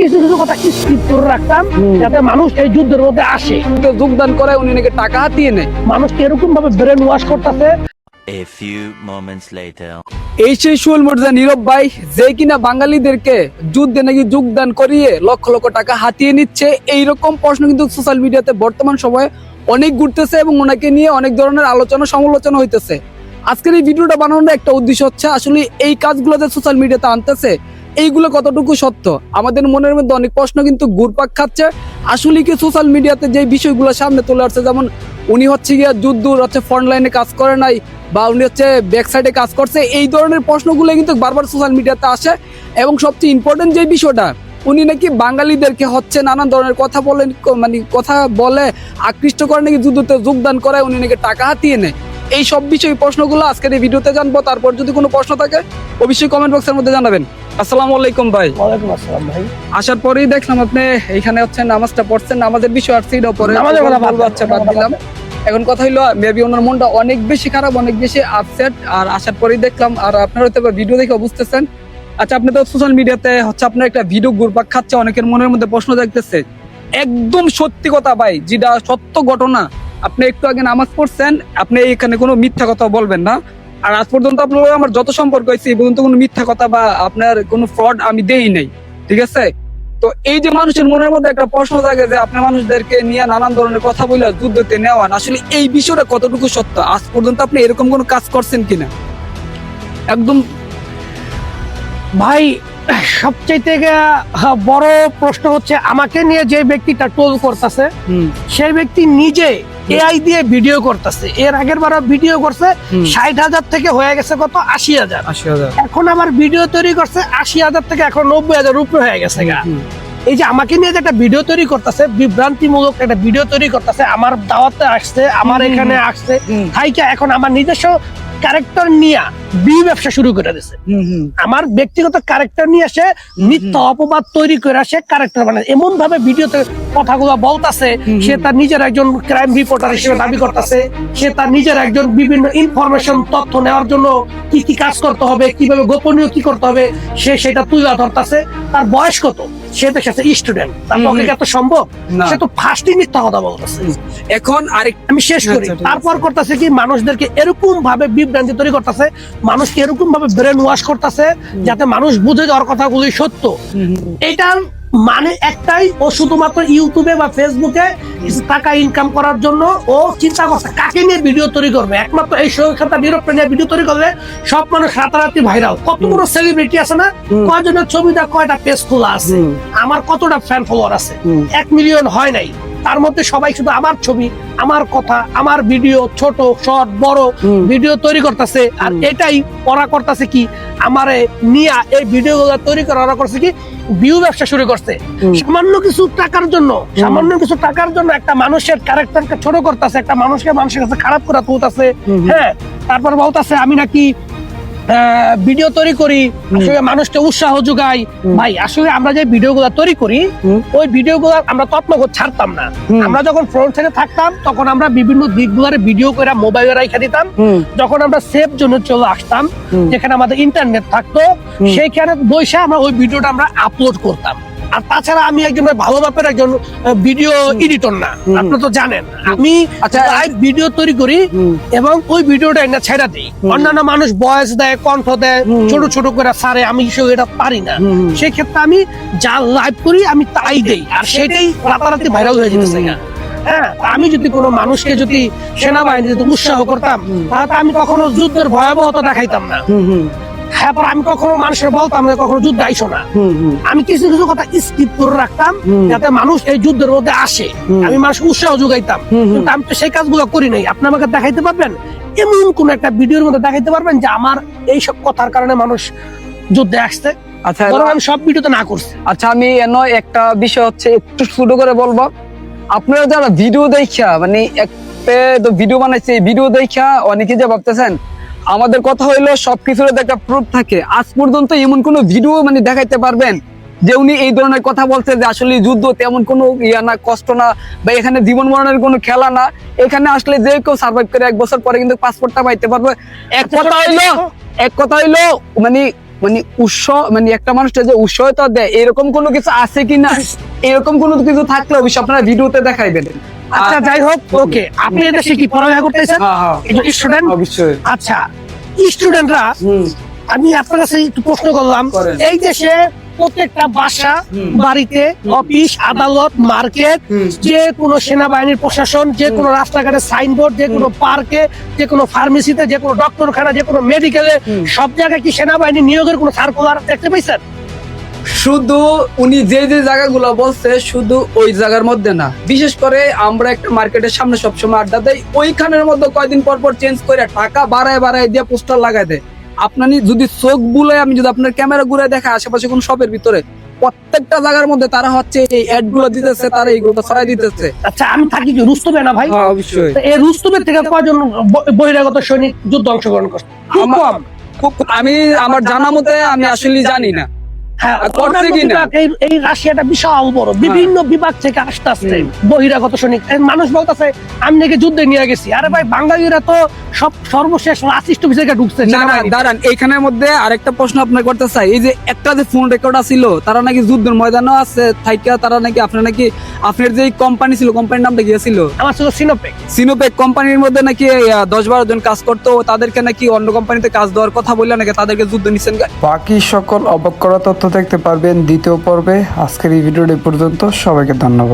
কিছু কিছু কথা স্কিপ করে রাখতাম যাতে মানুষ এই যুদ্ধের মধ্যে আসে, যোগদান করে উনি নাকি টাকা হাতিয়ে নেয়। মানুষকে এরকম ভাবে ব্রেন ওয়াশ করতেছে। A few moments later. এই সেই সুয়েল মোর্জা নীরব ভাই, যে কিনা বাঙালিদেরকে যুদ্ধে নাকি যোগদান করিয়ে লক্ষ লক্ষ টাকা হাতিয়ে নিচ্ছে। এইরকম প্রশ্ন কিন্তু সোশ্যাল মিডিয়াতে বর্তমান সময়ে অনেক ঘুরতেছে এবং ওনাকে নিয়ে অনেক ধরনের আলোচনা সমালোচনা হইতেছে। আজকের এই ভিডিওটা বানানোর একটা উদ্দেশ্য হচ্ছে আসলে এই কাজগুলো যে সোশ্যাল মিডিয়াতে আনতেছে এইগুলো কতটুকু সত্য। আমাদের মনের মধ্যে অনেক প্রশ্ন কিন্তু ঘুরপাক খাচ্ছে। আসলে কি সোশ্যাল মিডিয়াতে যে বিষয়গুলো সামনে তুলে আসছে, যেমন উনি হচ্ছে গিয়া যুদ্ধ হচ্ছে ফ্রন্ট লাইনে কাজ করে নাই বা উনি হচ্ছে ব্যাক সাইডে কাজ করছে, এই ধরনের প্রশ্নগুলো কিন্তু বারবার সোশ্যাল মিডিয়াতে আসে। এবং সবচেয়ে ইম্পর্টেন্ট যে বিষয়টা, উনি নাকি বাঙালিদেরকে হচ্ছে নানান ধরনের কথা বলে, মানে কথা বলে আকৃষ্ট করে নাকি যুদ্ধতে যোগদান করে উনি নাকি টাকা হাতিয়ে নেয়। এই সব বিষয় প্রশ্নগুলো আজকের এই ভিডিওতে জানবো। তারপর যদি কোনো প্রশ্ন থাকে অবশ্যই কমেন্ট বক্সের মধ্যে জানাবেন। আসসালামু আলাইকুম ভাই। ওয়ালাইকুম আসসালাম ভাই। আসার পরেই দেখলাম আপনি এইখানে হচ্ছে নামাজটা পড়ছেন, নামাজের বিষয় আসছে এটাও পরে নামাজের কথা বাদ বাচ্চা বাদ দিলাম। এখন কথা হইলো মেবি ওনার মনটা অনেক বেশি খারাপ, অনেক বেশি আপসেট। আর আসার পরেই দেখলাম, আর আপনারা হয়তো ভিডিও দেখে বুঝতেছেন। আচ্ছা, আপনি তো সোশ্যাল মিডিয়াতে হচ্ছে আপনার একটা ভিডিও ঘুরপাক খাচ্ছে, অনেকের মনের মধ্যে প্রশ্ন জাগতেছে। একদম সত্যি কথা ভাই, যেটা সত্য ঘটনা, আপনি একটু আগে নামাজ পড়ছেন, আপনি এখানে কোনো মিথ্যা কথা বলবেন না। আর আজ পর্যন্ত আপনার লগে আমার যত সম্পর্ক হয়েছে এই পর্যন্ত কোনো মিথ্যা কথা বা আপনার কোনো ফ্রড আমি দেই নাই, ঠিক আছে? তো এই যে মানুষের মনের মধ্যে একটা প্রশ্ন জাগে যে আপনি মানুষদেরকে নিয়ে নানান ধরনের কথা বলে যুদ্ধতে নেওয়ান, আসলে এই বিষয়টা কতটুকু সত্য? আজ পর্যন্ত আপনি এরকম কোনো কাজ করছেন কিনা? একদম ভাই, সবচাইতে বড় প্রশ্ন হচ্ছে আমাকে নিয়ে যে ব্যক্তিটা টোল করতেছে সেই ব্যক্তি নিজে এআই দিয়ে ভিডিও করতেছে। এর আগের বার ভিডিও করছে 60,000 থেকে হয়ে গেছে কত 80,000। এখন আবার ভিডিও তৈরি করছে 80,000 থেকে এখন 90,000 উপরে হয়ে গেছে গা। এই যে আমাকে নিয়ে যে একটা ভিডিও তৈরি করতেছে, বিভ্রান্তিমূলক একটা ভিডিও তৈরি করতেছে, আমার দাওয়াতে আসছে, আমার এখানে আসছে, থাইকা এখন আমার নিজস্ব ক্যারেক্টার নিয়ে ব্যবসা শুরু করে দিছে। আমার ব্যক্তিগত ক্যারেক্টার নিয়ে আসে মিথ্যা অপবাদ তৈরি করে আসে ক্যারেক্টার বানায়, এমন ভাবে ভিডিওতে কথাগুলো বলতাছে। সে তার নিজের একজন ক্রাইম রিপোর্টার হিসেবে দাবি করতেছে, সে তার নিজের একজন বিভিন্ন ইনফরমেশন তথ্য নেওয়ার জন্য কি কি কাজ করতে হবে, কিভাবে গোপনীয় কি করতে হবে সে সেটা তুলে ধরতেছে। তার বয়স কত? সে তো স্টুডেন্ট, তার পক্ষে এত সম্ভব? সে তো ফার্স্টই মিথ্যা কথা বলতেছে। এখন আরেক আমি শেষ করি। তারপর করতেছে কি, মানুষদেরকে এরকম ভাবে বিভ্রান্তি তৈরি করতেছে, মানুষকে এরকম ভাবে ব্রেন ওয়াশ করতেছে যাতে মানুষ বুঝে যাওয়ার কথাগুলি সত্য। এটার মানে একটাই, ও শুধুমাত্র ইউটিউবে বা ফেসবুকে টাকা ইনকাম করার জন্য ও চিন্তা করছে কাকে নিয়ে ভিডিও তৈরি করবে। একমাত্র এই সৈকতটা নীরবকে নিয়ে ভিডিও তৈরি করলে সব মানুষ রাতারাতি ভাইরাল। কত বড় সেলিব্রিটি আছে না, কয়জনের ছবিটা কয়টা পেজ খোলা আছে, আমার কতটা ফ্যান ফলোয়ার আছে, 1 মিলিয়ন হয় নাই। তার মধ্যে সবাই শুধু আমার ছবি, আমার কথা, আমার ভিডিও, ছোট শর্ট বড় ভিডিও তৈরি করতেছে। আর এটাই ওরা করতেছে কি, আমারে নিয়া এই ভিডিও গুলো তৈরি করা ওরা করছে কি ভিউ ব্যবসা শুরু করছে। সামান্য কিছু টাকার জন্য, সামান্য কিছু টাকার জন্য একটা মানুষের ক্যারেক্টারকে ছোট করতেছে, একটা মানুষকে মানুষের কাছে খারাপ করে তুলতেছে। হ্যাঁ, তারপর বলতেছে আমি নাকি ভিডিও তৈরি করি, আসলে মানুষকে উৎসাহ যোগাই। ভাই আসলে আমরা যে ভিডিও গুলা তৈরি করি ওই ভিডিও গুলা আমরা তৎনগর ছাড়তাম না। আমরা যখন ফ্রন্ট সাইডে থাকতাম তখন আমরা বিভিন্ন দিকগুলার ভিডিও করে মোবাইলে রাখা দিতাম। যখন আমরা সেফ জোনে চলে আসতাম যেখানে আমাদের ইন্টারনেট থাকতো, সেইখানে বসে আমরা ওই ভিডিওটা আমরা আপলোড করতাম। আর তাছাড়া আমি একজন ভালো মাপের একজন ভিডিও এডিটর না, আপনি তো জানেন। আমি লাইভ ভিডিও তৈরি করি এবং ওই ভিডিওটা এনে ছেড়ে দিই। অন্যান্য মানুষ ভয়েস দেয়, কণ্ঠ দেয়, ছোট ছোট করে ছাড়ে, আমি এটা পারি না। সেই ক্ষেত্রে আমি যা লাইভ করি আমি তাই দেই, আর সেটাই রাতারাতি ভাইরাল হয়ে যেতেছে। হ্যাঁ, আমি যদি কোনো মানুষকে যদি সেনাবাহিনী যদি উৎসাহ করতাম তাহলে আমি কখনো যুদ্ধের ভয়াবহতা দেখাইতাম না। হ্যাঁ, আমি কখনো মানুষের বলতাম না কখনো যুদ্ধ আইসো না। আমি কিছু কিছু কথা স্কিপ করে রাখতাম যাতে মানুষ এই যুদ্ধের মধ্যে আসে, আমি মানুষকে উৎসাহ যোগাইতাম। কিন্তু আমি তো সেই কাজগুলো করি নাই। আপনি আমাকে দেখাইতে পারবেন এমন কোন একটা ভিডিওর মধ্যে দেখাইতে পারবেন যে আমার এইসব কথার কারণে মানুষ যুদ্ধে আসছে? আচ্ছা, আমি সব ভিডিওতে না করছি। আচ্ছা, আমি একটা বিষয় হচ্ছে একটু ছোট করে বলবো। আপনারা যারা ভিডিও দেখা, মানে একটা ভিডিও বানাইছে, ভিডিও দেখা অনেকে যে ভাবতেছেন আমাদের কথা হইলো সবকিছুর একটা প্রুফ থাকে। আজ পর্যন্ত এমন কোন ভিডিও মানে দেখাইতে পারবেন যে উনি এই ধরনের কথা বলছে যে আসলে যুদ্ধ তেমন কোনো ইয়া না, কষ্ট না, বা এখানে জীবন মরণের কোনো খেলা না, এখানে আসলে যে কেউ সার্ভাইভ করে 1 বছর পরে কিন্তু পাসপোর্টটা পাইতে পারবে। এক কথা হইলো মানে মানে উৎসাহ, মানে একটা মানুষটা যে উৎসাহতা দেয় এরকম কোনো কিছু আছে কিনা, এরকম কোনো কিছু থাকলে অবশ্যই আপনারা ভিডিওতে দেখাইবেন। আচ্ছা যাই হোক, ওকে, আপনি এদেশে কি পড়ালেখা করতেছেন? স্টুডেন্ট? অবশ্যই। আচ্ছা, স্টুডেন্টরা, আমি আপনার কাছে একটু প্রশ্ন করলাম, করেন। এই দেশে প্রত্যেকটা বাসা, বাড়িতে, অফিস, আদালত, মার্কেট, যে কোনো সেনাবাহিনীর প্রশাসন, যে কোনো রাস্তাঘাটে সাইনবোর্ড, যে কোনো পার্কে, যে কোনো ফার্মেসিতে, যে কোনো ডক্টরখানা, যে কোনো মেডিকেলে, সব জায়গায় কি সেনাবাহিনী নিয়োগের কোনো সার্কুলার দেখতে পাইছেন? শুধু উনি যে যে জায়গাগুলো বলছে শুধু ওই জায়গার মধ্যে না, বিশেষ করে আমরা একটা মার্কেটের সামনে সবসময় আড্ডা দেই, ওইখানের মধ্যে কয়দিন পর পর চেঞ্জ করে টাকা বাড়ায় বাড়ায় দিয়ে পোস্টার লাগাই দেয়। আপনার যদি চোখ বুলায়, আমি যদি আপনার ক্যামেরা ঘুরে দেখা আশেপাশে কোন শপের ভিতরে প্রত্যেকটা জায়গার মধ্যে তারা হচ্ছে এই অ্যাড গুলো দিতেছে, তারা এইগুলো ছড়াই দিতেছে। আচ্ছা, আমি থাকি কি রুস্তমে না ভাই? অবশ্যই। তো এই রুস্তমের থেকে কয়জন বহিরাগত সৈনিক যুদ্ধ অংশগ্রহণ করছে? খুব কম। আমি আমার জানা মতে আমি আসলে জানি না। হ্যাঁ, করছে অন্যান্য কিনা? বিভাগ, এই রাশিয়াটা বিশাল বড়, বিভিন্ন বিভাগ থেকে আসতে আসতে বহিরাগত সৈনিক। এই মানুষ বলতেছে আমি নাকি যুদ্ধে নিয়ে গেছি। আরে ভাই, বাঙালিরা তো সব সর্বশেষ লাস্ট অফিসে ঢুকছে। না না, দাঁড়ান, এইখানের মধ্যে আরেকটা প্রশ্ন আপনার করতে চাই। এই যে একটা যে ফোন রেকর্ড ছিল, তারা নাকি যুদ্ধের ময়দানও আছে থাইকা, তারা নাকি আপনার যে কোম্পানি ছিল, কোম্পানির নামটা কি ছিল? আমার ছিল সিনোপেক। সিনোপেক কোম্পানির মধ্যে নাকি 10-12 জন কাজ করতো, তাদেরকে নাকি অন্য কোম্পানিতে কাজ দেওয়ার কথা বললে নাকি তাদেরকে যুদ্ধ নিচ্ছেন। বাকি সকল অবাক করা তথ্য দেখতে পারবেন দ্বিতীয় পর্বে। আজকের এই ভিডিওটি পর্যন্ত, সবাইকে ধন্যবাদ।